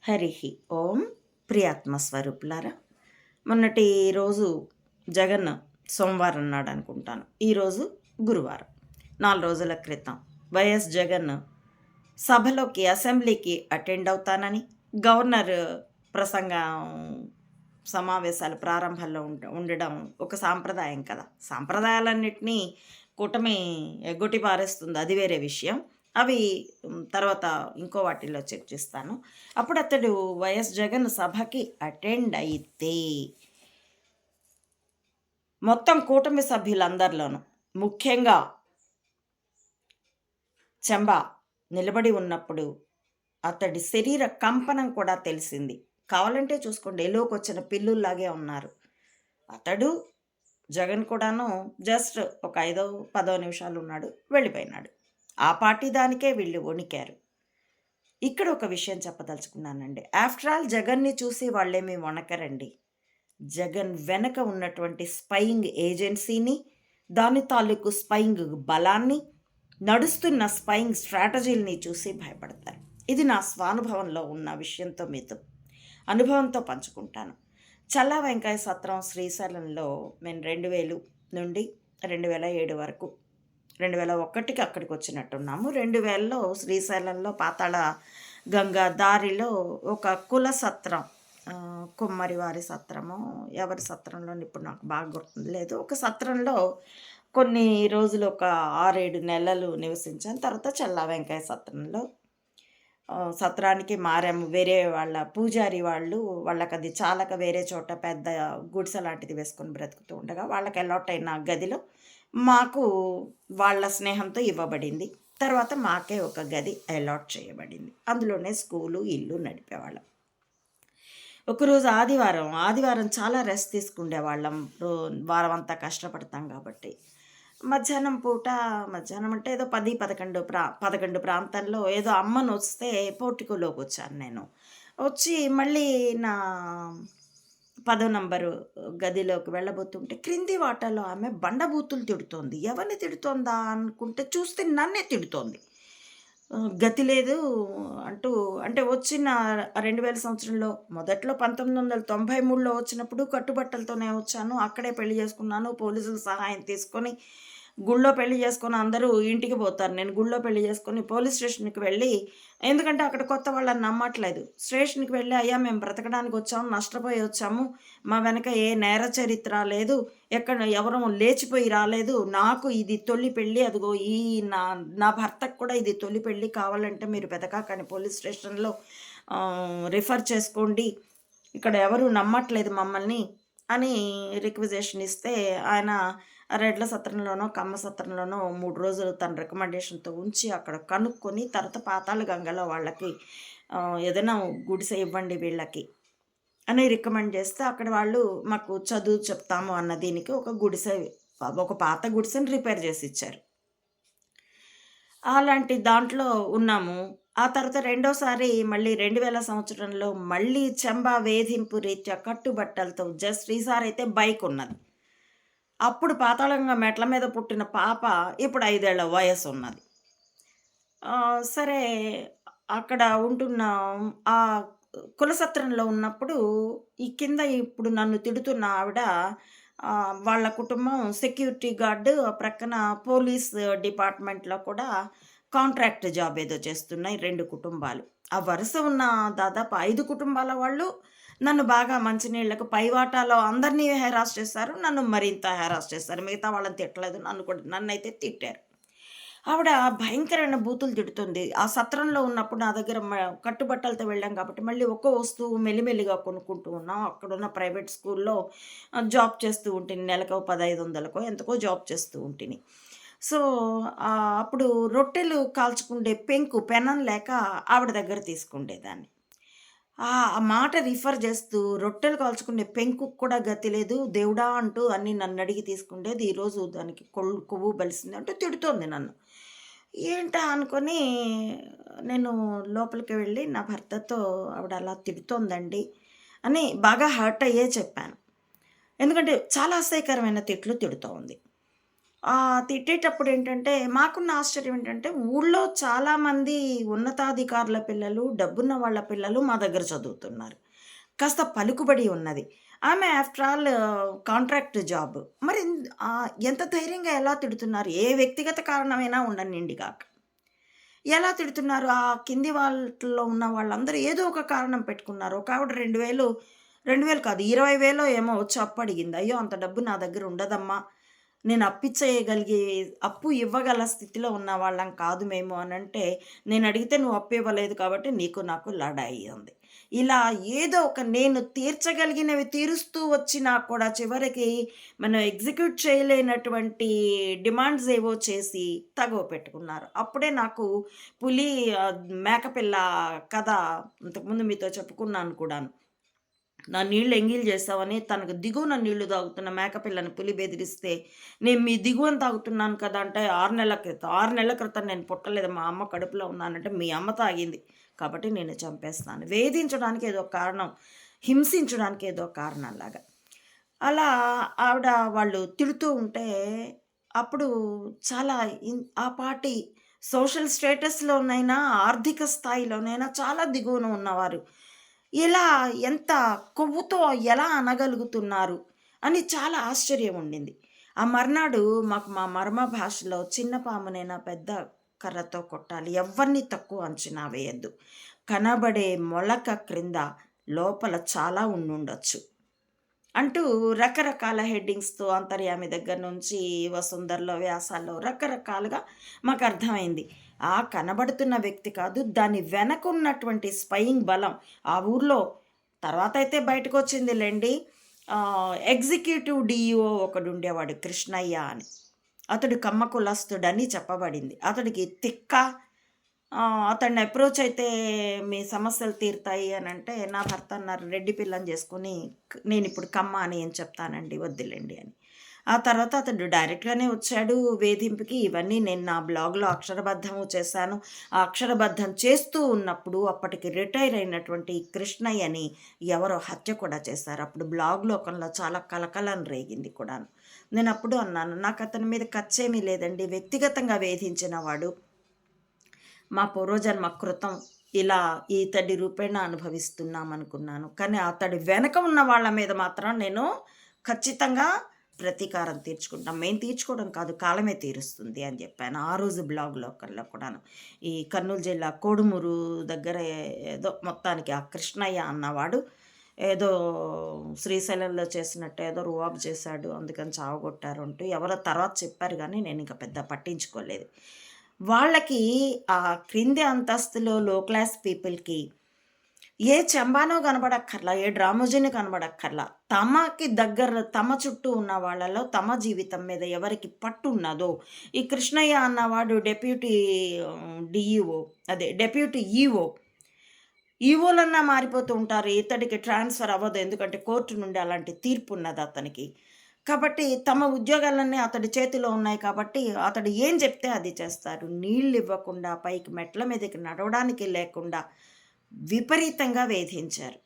హరి ఓం ప్రియాత్మస్వరూపులారా. మొన్నటి రోజు జగన్ సోమవారం నాడు అనుకుంటాను, ఈరోజు గురువారం. 4 రోజుల క్రితం వైఎస్ జగన్ సభలోకి అసెంబ్లీకి అటెండ్ అవుతానని, గవర్నర్ ప్రసంగం సమావేశాలు ప్రారంభంలో ఉండడం ఒక సాంప్రదాయం కదా. సాంప్రదాయాలన్నింటినీ కూటమి ఎగ్గొట్టి పారేస్తుంది, అది వేరే విషయం. అవి తర్వాత ఇంకో వాటిల్లో చర్చిస్తాను. అప్పుడు అతడు వైఎస్ జగన్ సభకి అటెండ్ అయితే మొత్తం కూటమి సభ్యులందరిలోనూ ముఖ్యంగా చెంబా నిలబడి ఉన్నప్పుడు అతడి శరీర కంపనం కూడా తెలిసింది. కావాలంటే చూసుకోండి, ఎలోకి వచ్చిన పిల్లుల్లాగే ఉన్నారు. అతడు జగన్ కూడాను జస్ట్ ఒక 5-10 నిమిషాలు ఉన్నాడు, వెళ్ళిపోయినాడు. ఆ పార్టీ దానికే వీళ్ళు వణికారు. ఇక్కడ ఒక విషయం చెప్పదలుచుకున్నానండి. ఆఫ్టర్ ఆల్ జగన్ని చూసి వాళ్ళేమీ వణకరండి. జగన్ వెనక ఉన్నటువంటి స్పయింగ్ ఏజెన్సీని, దాని తాలూకు స్పయింగ్ బలాన్ని, నడుస్తున్న స్పయింగ్ స్ట్రాటజీలని చూసి భయపడతారు. ఇది నా స్వానుభవంలో ఉన్న విషయంతో మీతో అనుభవంతో పంచుకుంటాను. చల్లా వెంకయ్య సత్రం శ్రీశైలంలో మేము 2000 నుండి 2007 వరకు 2001కి అక్కడికి వచ్చినట్టున్నాము. 2000లో శ్రీశైలంలో పాతాళ గంగా దారిలో ఒక కుల సత్రం, కుమ్మరి వారి సత్రము, ఎవరి సత్రంలో ఇప్పుడు నాకు బాగా గుర్తులేదు. ఒక సత్రంలో కొన్ని రోజులు ఒక 6-7 నెలలు నివసించాను. తర్వాత చల్లా వెంకయ్య సత్రంలో సత్రానికి మారాము. వేరే వాళ్ళ పూజారి వాళ్ళు, వాళ్ళకి అది చాలక వేరే చోట పెద్ద గుడిసె లాంటిది వేసుకొని బ్రతుకుతూ ఉండగా వాళ్ళకి అలాట్ అయిన గదిలో మాకు వాళ్ళ స్నేహంతో ఇవ్వబడింది. తర్వాత మాకే ఒక గది అలాట్ చేయబడింది. అందులోనే స్కూలు, ఇల్లు నడిపేవాళ్ళం. ఒకరోజు ఆదివారం చాలా రెస్ట్ తీసుకుండేవాళ్ళం. వారం అంతా కష్టపడతాం కాబట్టి మధ్యాహ్నం అంటే ఏదో 10-11 ప్రాంతంలో ఏదో అమ్మను వస్తే పోర్టికోలోకి వచ్చాను నేను. వచ్చి మళ్ళీ నా 10 నంబరు గదిలోకి వెళ్ళబోతుంటే క్రింది వాటాలో ఆమె బండబూతులు తిడుతోంది. ఎవరిని తిడుతోందా అనుకుంటే చూస్తే నన్నే తిడుతోంది. గతి లేదు అంటూ, అంటే వచ్చిన 2000 సంవత్సరంలో మొదట్లో 1993లో వచ్చినప్పుడు కట్టుబట్టలతోనే వచ్చాను. అక్కడే పెళ్లి చేసుకున్నాను. పోలీసుల సహాయం తీసుకొని గుళ్ళో పెళ్లి చేసుకొని అందరూ ఇంటికి పోతారు. నేను గుళ్ళో పెళ్లి చేసుకొని పోలీస్ స్టేషన్‌కి వెళ్ళి, ఎందుకంటే అక్కడ కొత్త వాళ్ళని నమ్మట్లేదు. స్టేషన్‌కి వెళ్ళి, అయ్యా మేము బ్రతకడానికి వచ్చాము, నష్టపోయి వచ్చాము. మా వెనక ఏ నేర చరిత్ర లేదు. ఎవరు లేచిపోయి రాలేదు. నాకు ఇది తొలి పెళ్లి. అదిగో ఈ నా నా భర్తకు కూడా ఇది తొలి పెళ్లి. కావాలంటే మీరు వెతకాకని పోలీస్ స్టేషన్‌లో రిఫర్ చేసుకోండి. ఇక్కడ ఎవరు నమ్మట్లేదు మమ్మల్ని అని రిక్వెజేషన్ ఇస్తే, ఆయన రెడ్ల సత్రంలోనో, కమ్మ సత్రంలోనో 3 రోజులు తన రికమెండేషన్‌తో ఉంచి అక్కడ కనుక్కొని తర్వాత పాతాళ గంగలో వాళ్ళకి ఏదైనా గుడిసె ఇవ్వండి వీళ్ళకి అని రికమెండ్ చేస్తే, అక్కడ వాళ్ళు మాకు చదువు చెప్తాము అన్న దీనికి ఒక పాత గుడిసెని రిపేర్ చేసి ఇచ్చారు. అలాంటి దాంట్లో ఉన్నాము. ఆ తర్వాత రెండోసారి మళ్ళీ 2000 సంవత్సరంలో మళ్ళీ చెంబా వేధింపు రీత్యా కట్టుబట్టలతో ఈసారైతే బైక్ ఉన్నది. అప్పుడు పాతాళంగా మెట్ల మీద పుట్టిన పాప ఇప్పుడు 5 ఏళ్ల వయసున్నది. సరే, అక్కడ ఉంటున్న ఆ కులసత్రంలో ఉన్నప్పుడు ఈ కింద ఇప్పుడు నన్ను తిడుతున్న ఆవిడ, వాళ్ళ కుటుంబం సెక్యూరిటీ గార్డు, ప్రక్కన పోలీస్ డిపార్ట్మెంట్‌లో కూడా కాంట్రాక్ట్ జాబ్ ఏదో చేస్తున్నాయి 2 కుటుంబాలు. ఆ వరుస ఉన్న దాదాపు 5 కుటుంబాల వాళ్ళు నన్ను బాగా మంచినీళ్ళకు పై వాటాలో అందరినీ హెరాస్ చేశారు. నన్ను మరింత హెరాస్ చేశారు. మిగతా వాళ్ళని తిట్టలేదు. నన్నైతే తిట్టారు. ఆవిడ భయంకరమైన బూతులు తిడుతుంది. ఆ సత్రంలో ఉన్నప్పుడు నా దగ్గర కట్టుబట్టలతో వెళ్ళాం కాబట్టి మళ్ళీ ఒక్కో వస్తువు మెల్లిమెల్లిగా కొనుక్కుంటూ ఉన్నాం. అక్కడున్న ప్రైవేట్ స్కూల్‌లో జాబ్ చేస్తూ ఉంటిని. నెలకో 1500కో ఎంతకో జాబ్ చేస్తూ ఉంటిని. సో, అప్పుడు రొట్టెలు కాల్చుకుండే పెనం లేక ఆవిడ దగ్గర తీసుకుండేదాన్ని. ఆ మాట రిఫర్ చేస్తూ, రొట్టెలు కాల్చుకునే పెంకుకు కూడా గతి లేదు దేవుడా అంటూ అన్నీ నన్నడిగి తీసుకుండేది. ఈరోజు దానికి కొవ్వు బలిసింది అంటూ తిడుతోంది నన్ను. ఏంటా అనుకోని నేను లోపలికి వెళ్ళి నా భర్తతో, ఆవిడ అలా తిడుతోందండి అని బాగా హర్ట్ అయ్యే చెప్పాను. ఎందుకంటే చాలా అసహ్యకరమైన తిట్లు తిడుతోంది. తిట్టేటప్పుడు ఏంటంటే, మాకున్న ఆశ్చర్యం ఏంటంటే, ఊళ్ళో చాలామంది ఉన్నతాధికారుల పిల్లలు, డబ్బున్న వాళ్ళ పిల్లలు మా దగ్గర చదువుతున్నారు. కాస్త పలుకుబడి ఉన్నది. ఆమె ఆఫ్టర్ ఆల్ కాంట్రాక్ట్ జాబ్. మరి ఎంత ధైర్యంగా ఎలా తిడుతున్నారు? ఏ వ్యక్తిగత కారణమైనా ఉండనియండి గాక. ఎలా తిడుతున్నారు? ఆ కింది వాటిలో ఉన్న వాళ్ళందరూ ఏదో ఒక కారణం పెట్టుకున్నారు. ఒకావిడ 2000 2000 కాదు 20,000 ఏమో వచ్చి అప్పడిగింది. అయ్యో! అంత డబ్బు నా దగ్గర ఉండదమ్మా. నేను అప్పిచ్చేయగలిగే అప్పు ఇవ్వగల స్థితిలో ఉన్న వాళ్ళం కాదు మేము అనంటే, నేనడిగితే నువ్వు అప్పు ఇవ్వలేదు కాబట్టి నీకు నాకు లడాయి ఉంది. ఇలా ఏదో ఒక నేను తీర్చగలిగినవి తీరుస్తూ వచ్చినా కూడా చివరికి మనం ఎగ్జిక్యూట్ చేయలేనటువంటి డిమాండ్స్ ఏవో చేసి తగవ పెట్టుకున్నారు. అప్పుడే నాకు పులి మేకపిల్ల కథ ఇంతకుముందు మీతో చెప్పుకున్నాను కూడాను. నా నీళ్ళు ఎంగిల్ చేసావని తనకు దిగువన నీళ్లు తాగుతున్న మేకపిల్లని పులి బెదిరిస్తే, నేను మీ దిగువన తాగుతున్నాను కదా! అంటే 6 నెలల క్రితం. 6 నెలల క్రితం నేను పుట్టలేదు. మా అమ్మ కడుపులో ఉన్నానంటే, మీ అమ్మ తాగింది. కాబట్టి నిన్ను చంపేస్తాను. వేధించడానికి ఏదో ఒక కారణం, హింసించడానికి ఏదో ఒక కారణంలాగా. అలా ఆవిడ వాళ్ళు తిడుతూ ఉంటే, అప్పుడు చాలా ఆ పాటి సోషల్ స్టేటస్‌లోనైనా, ఆర్థిక స్థాయిలోనైనా చాలా దిగువన ఉన్నవారు. ఇలా ఎంత కొవ్వుతో ఎలా అనగలుగుతున్నారు అని చాలా ఆశ్చర్యం ఉండింది. ఆ మర్నాడు మాకు మా మర్మ భాషలో చిన్న పామునైనా పెద్ద కర్రతో కొట్టాలి. ఎవ్వరిని తక్కువ అంచనా వేయొద్దు. కనబడే మొలక క్రింద లోపల చాలా ఉండుండొచ్చు. అంటూ రకరకాల హెడ్డింగ్స్‌తో అంతర్యామి దగ్గర నుంచి వసుంధరలో, వ్యాసాల్లో రకరకాలుగా మాకర్థమైంది. కనబడుతున్న వ్యక్తి కాదు, దాని వెనకున్నటువంటి స్పయింగ్ బలం. ఆ ఊర్లో తర్వాతయితే బయటకొచ్చిందిలెండి. ఎగ్జిక్యూటివ్ డీఈఓ ఒకడుండేవాడు కృష్ణయ్య అని. అతడు కమ్మ కులస్తుడని చెప్పబడింది. అతడికి తిక్క అతన్ని అప్రోచ్ అయితే మీ సమస్యలు తీరుతాయి అనంటే, నా భర్త అన్నారు రెడ్డి పిల్లని చేసుకొని నేనిప్పుడు కమ్మ అని ఏం చెప్తానండి వద్దులెండి అని. ఆ తర్వాత అతడు డైరెక్ట్‌గానే వచ్చాడు వేధింపుకి. ఇవన్నీ నేను నా బ్లాగ్‌లో అక్షరబద్ధము చేశాను. ఆ అక్షరబద్ధం చేస్తూ ఉన్నప్పుడు అప్పటికి రిటైర్ అయినటువంటి కృష్ణయ్యని ఎవరో హత్య కూడా చేశారు. అప్పుడు బ్లాగ్ లోకంలో చాలా కలకలం రేగింది కూడాను. నేనప్పుడు అన్నాను, నాకతని మీద కచ్చేమీ లేదండి. వ్యక్తిగతంగా వేధించినవాడు. మా పూర్వజన్మ కృతం ఇలా ఇతడి రూపేణ అనుభవిస్తున్నామనుకున్నాను. కానీ అతడి వెనక ఉన్న వాళ్ళ మీద మాత్రం నేను ఖచ్చితంగా ప్రతీకారం తీర్చుకుంటాం. మేము తీర్చుకోవడం కాదు, కాలమే తీరుస్తుంది అని చెప్పాను. ఆ రోజు బ్లాగ్‌లో కూడాను. ఈ కర్నూలు జిల్లా కోడుమూరు దగ్గర ఏదో మొత్తానికి ఆ కృష్ణయ్య అన్నవాడు ఏదో శ్రీశైలంలో చేసినట్టు ఏదో రువాబు చేశాడు. అందుకని చావగొట్టారు అంటూ ఎవరో తర్వాత చెప్పారు గానీ నేనింక పెద్ద పట్టించుకోలేదు. వాళ్ళకి ఆ క్రింది అంతస్తులో లో క్లాస్ పీపుల్‌కి ఏ చంబానో కనబడక్కర్లా, ఏ డ్రామోజీని కనబడక్కర్లా. తమకి దగ్గర తమ చుట్టూ ఉన్న వాళ్ళలో తమ జీవితం మీద ఎవరికి పట్టున్నదో, ఈ కృష్ణయ్య అన్నవాడు డెప్యూటీ డీఈఓ అదే డెప్యూటీ ఈఓ. ఈవోలన్నా మారిపోతూ ఉంటారు. ఇతడికి ట్రాన్స్‌ఫర్ అవ్వదు. ఎందుకంటే కోర్టు నుండి అలాంటి తీర్పున్నది అతనికి. కాబట్టి తమ ఉద్యోగాలన్నీ అతడి చేతిలో ఉన్నాయి కాబట్టి అతడు ఏం చెప్తే అది చేస్తారు. నీళ్ళివ్వకుండా, పైకి మెట్ల మీదకి నడవడానికి లేకుండా విపరీతంగా వేధించారు.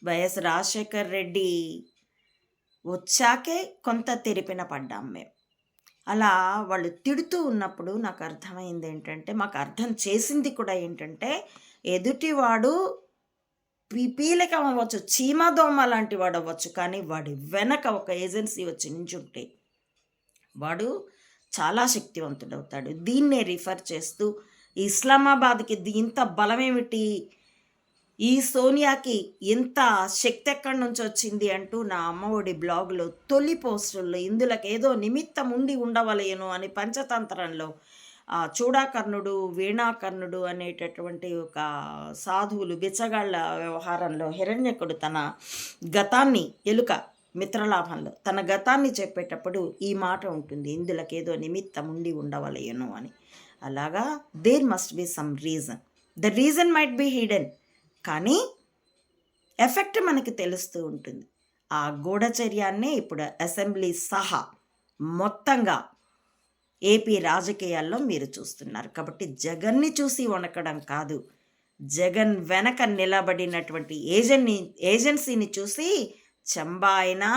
వైఎస్ రాజశేఖర్ రెడ్డి వచ్చాకే కొంత తెరిపిన పడ్డాం మేము. అలా వాళ్ళు తిడుతూ ఉన్నప్పుడు నాకు అర్థమైందేంటంటే, మాకు అర్థం చేసింది కూడా ఏంటంటే, ఎదుటివాడు పీలకం అవ్వచ్చు, చీమదోమ లాంటి వాడవ్వచ్చు. కానీ వాడి వెనక ఒక ఏజెన్సీ వచ్చి నించుంటే, వాడు చాలా శక్తివంతుడవుతాడు. దీన్నే రిఫర్ చేస్తూ ఇస్లామాబాద్‌కి ఇంత బలమేమిటి? ఈ సోనియాకి ఇంత శక్తి ఎక్కడి నుంచొచ్చింది అంటూ నా అమ్మఒడి బ్లాగ్‌లో తొలి పోస్టుల్లో ఇందులకేదో నిమిత్తం ఉండి ఉండవలెను అని పంచతంత్రంలో చూడాకర్ణుడు, వీణాకర్ణుడు అనేటటువంటి ఒక సాధువులు బిచ్చగాళ్ళ వ్యవహారంలో హిరణ్యకుడు తన గతాన్ని ఎలుక మిత్రలాభంలో తన గతాన్ని చెప్పేటప్పుడు ఈ మాట ఉంటుంది. ఇందులకేదో నిమిత్తం ఉండి ఉండవలెను అని. అలాగా there must be some reason. The reason might be hidden. కానీ ఎఫెక్ట్ మనకి తెలుస్తూ ఉంటుంది. ఆ గూఢచర్యాన్నే ఇప్పుడు అసెంబ్లీ సహా మొత్తంగా ఏపీ రాజకీయాల్లో మీరు చూస్తున్నారు. కాబట్టి జగన్‌ని చూసి వణకడం కాదు, జగన్ వెనక నిలబడినటువంటి ఏజెన్సీని చూసి చెంబా అయినా,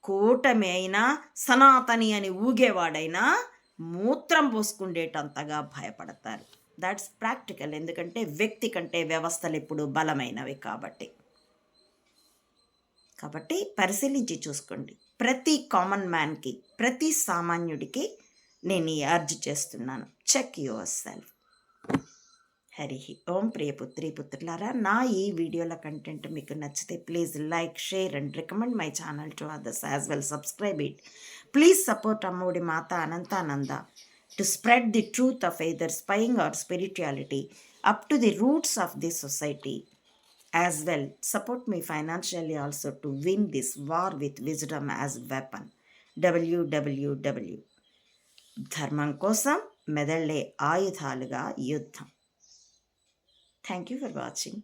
కూటమి అయినా సనాతని అని ఊగేవాడైనా మూత్రం పోసుకుండేటంతగా భయపడతారు. That's practical. ఎందుకంటే వ్యక్తి కంటే వ్యవస్థలు ఎప్పుడు బలమైనవి కాబట్టి పరిశీలించి చూసుకోండి. ప్రతి కామన్ మ్యాన్కి, ప్రతి సామాన్యుడికి నేను ఈ అర్జ్ చేస్తున్నాను. Check yourself. Hari Om. ప్రియపుత్రి పుత్రులారా, నా ఈ వీడియోల కంటెంట్ మీకు నచ్చితే please like, share and recommend my channel to others as well. Subscribe it. Please support Ammaodi Mata Anantananda to spread the truth of either spying or spirituality up to the roots of the society. As well, support me financially also to win this war with wisdom as weapon. www. ధర్మం కోసం మెదళ్ళే ఆయుధాలుగా యుద్ధం. Thank you for watching.